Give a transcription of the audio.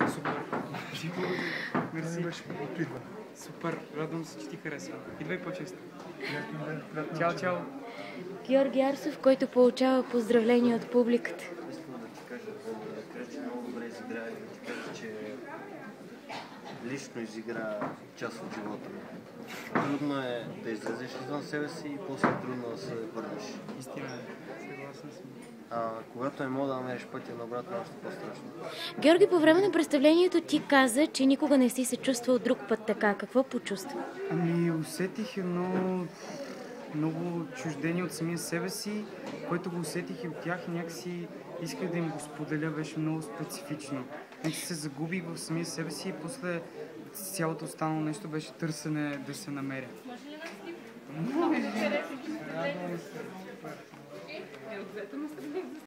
Супер. Мерси. Супер. Радвам се, че ти харесва. Идвай по-често. Чао, чао. Георги Арсов, който получава поздравления от публиката. Искам да ти кажа, че много добре изигра и да ти кажа, че лично изигра част от живота ми. Трудно е да излезеш извън себе си и после е трудно да се върнеш. Истина е. Съгласен съм. Когато не мога да намериш пътя на обратно, още по-страшно. Георги, по време на представлението ти каза, че никога не си се чувствал друг път така. Какво почувства? Усетих едно много отчуждение от самия себе си, което го усетих и от тях и някакси исках да им го споделя, беше много специфично. Някакси се загубих в самия себе си и после цялото останало нещо беше търсене да се намеря. Може ли да